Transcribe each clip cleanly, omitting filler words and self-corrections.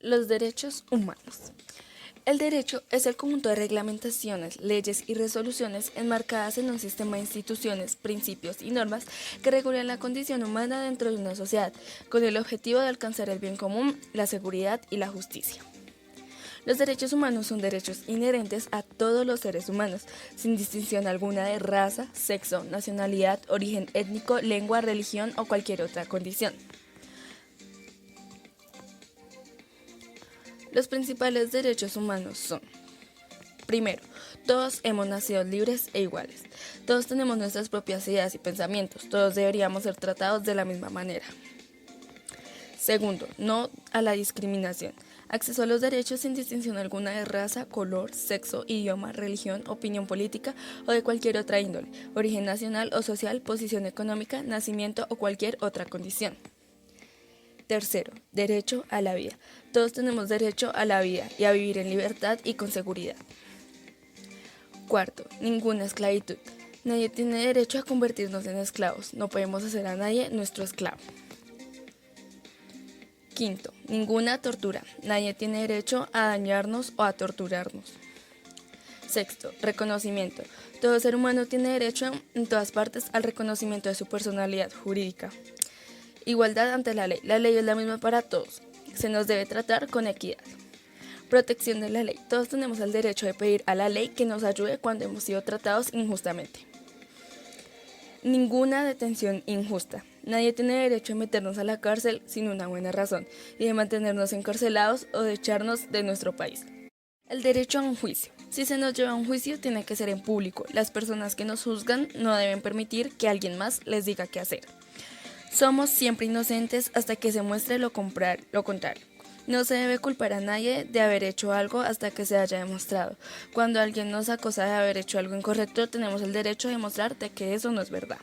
Los derechos humanos. El derecho es el conjunto de reglamentaciones, leyes y resoluciones enmarcadas en un sistema de instituciones, principios y normas que regulan la condición humana dentro de una sociedad, con el objetivo de alcanzar el bien común, la seguridad y la justicia. Los derechos humanos son derechos inherentes a todos los seres humanos, sin distinción alguna de raza, sexo, nacionalidad, origen étnico, lengua, religión o cualquier otra condición. Los principales derechos humanos son: primero, todos hemos nacido libres e iguales. Todos tenemos nuestras propias ideas y pensamientos. Todos deberíamos ser tratados de la misma manera. Segundo, no a la discriminación. Acceso a los derechos sin distinción alguna de raza, color, sexo, idioma, religión, opinión política o de cualquier otra índole, origen nacional o social, posición económica, nacimiento o cualquier otra condición. Tercero, derecho a la vida. Todos tenemos derecho a la vida y a vivir en libertad y con seguridad. Cuarto, ninguna esclavitud. Nadie tiene derecho a convertirnos en esclavos. No podemos hacer a nadie nuestro esclavo. Quinto, ninguna tortura. Nadie tiene derecho a dañarnos o a torturarnos. Sexto, reconocimiento. Todo ser humano tiene derecho en todas partes al reconocimiento de su personalidad jurídica. Igualdad ante la ley. La ley es la misma para todos. Se nos debe tratar con equidad. Protección de la ley. Todos tenemos el derecho de pedir a la ley que nos ayude cuando hemos sido tratados injustamente. Ninguna detención injusta. Nadie tiene derecho a meternos a la cárcel sin una buena razón y de mantenernos encarcelados o de echarnos de nuestro país. El derecho a un juicio. Si se nos lleva a un juicio, tiene que ser en público. Las personas que nos juzgan no deben permitir que alguien más les diga qué hacer. Somos siempre inocentes hasta que se muestre lo contrario. No se debe culpar a nadie de haber hecho algo hasta que se haya demostrado. Cuando alguien nos acusa de haber hecho algo incorrecto, tenemos el derecho de demostrar de que eso no es verdad.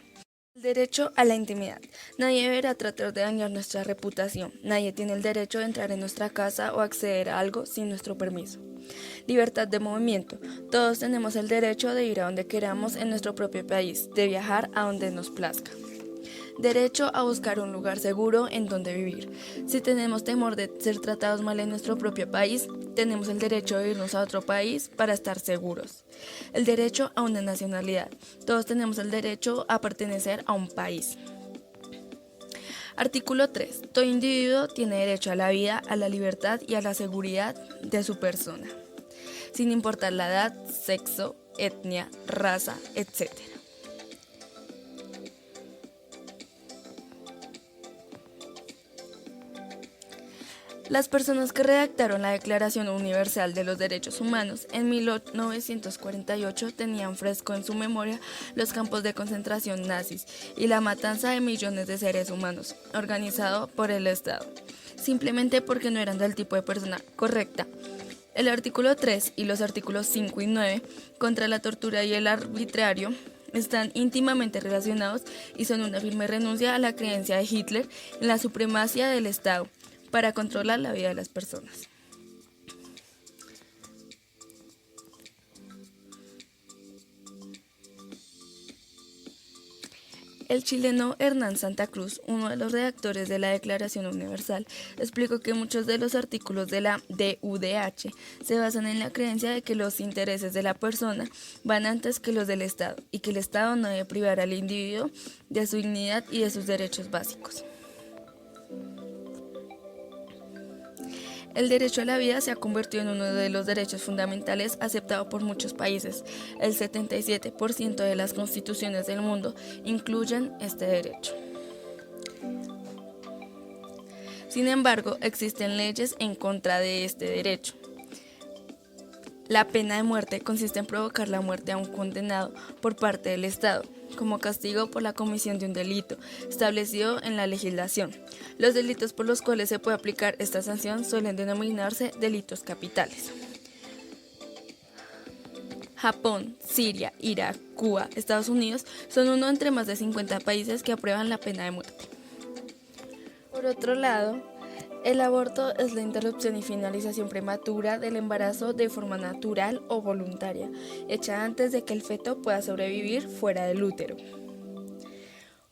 El derecho a la intimidad. Nadie deberá tratar de dañar nuestra reputación. Nadie tiene el derecho de entrar en nuestra casa o acceder a algo sin nuestro permiso. Libertad de movimiento. Todos tenemos el derecho de ir a donde queramos en nuestro propio país, de viajar a donde nos plazca. Derecho a buscar un lugar seguro en donde vivir. Si tenemos temor de ser tratados mal en nuestro propio país, tenemos el derecho de irnos a otro país para estar seguros. El derecho a una nacionalidad. Todos tenemos el derecho a pertenecer a un país. Artículo 3. Todo individuo tiene derecho a la vida, a la libertad y a la seguridad de su persona, sin importar la edad, sexo, etnia, raza, etc. Las personas que redactaron la Declaración Universal de los Derechos Humanos en 1948 tenían fresco en su memoria los campos de concentración nazis y la matanza de millones de seres humanos, organizado por el Estado, simplemente porque no eran del tipo de persona correcta. El artículo 3 y los artículos 5 y 9 contra la tortura y el arbitrario están íntimamente relacionados y son una firme renuncia a la creencia de Hitler en la supremacía del Estado para controlar la vida de las personas. El chileno Hernán Santa Cruz, uno de los redactores de la Declaración Universal, explicó que muchos de los artículos de la DUDH se basan en la creencia de que los intereses de la persona van antes que los del Estado y que el Estado no debe privar al individuo de su dignidad y de sus derechos básicos. El derecho a la vida se ha convertido en uno de los derechos fundamentales aceptado por muchos países. El 77% de las constituciones del mundo incluyen este derecho. Sin embargo, existen leyes en contra de este derecho. La pena de muerte consiste en provocar la muerte a un condenado por parte del Estado, como castigo por la comisión de un delito establecido en la legislación. Los delitos por los cuales se puede aplicar esta sanción suelen denominarse delitos capitales. Japón, Siria, Irak, Cuba, Estados Unidos son uno entre más de 50 países que aprueban la pena de muerte. Por otro lado, el aborto es la interrupción y finalización prematura del embarazo de forma natural o voluntaria, hecha antes de que el feto pueda sobrevivir fuera del útero.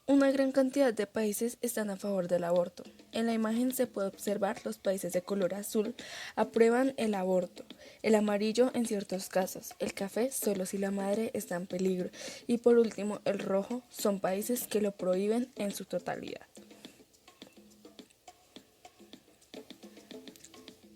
Una gran cantidad de países están a favor del aborto. En la imagen se puede observar los países de color azul aprueban el aborto, el amarillo en ciertos casos, el café solo si la madre está en peligro y por último el rojo son países que lo prohíben en su totalidad.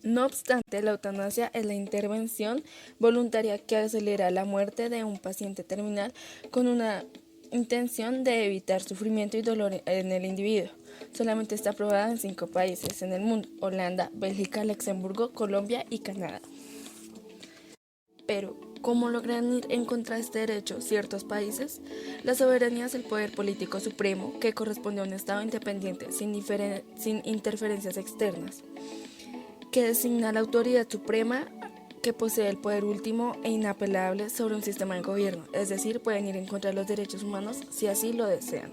No obstante, la eutanasia es la intervención voluntaria que acelera la muerte de un paciente terminal con una intención de evitar sufrimiento y dolor en el individuo. Solamente está aprobada en 5 países en el mundo: Holanda, Bélgica, Luxemburgo, Colombia y Canadá. Pero, ¿cómo logran ir en contra de este derecho ciertos países? La soberanía es el poder político supremo que corresponde a un Estado independiente sin interferencias externas, que designa la autoridad suprema que posee el poder último e inapelable sobre un sistema de gobierno, es decir, pueden ir en contra de los derechos humanos si así lo desean.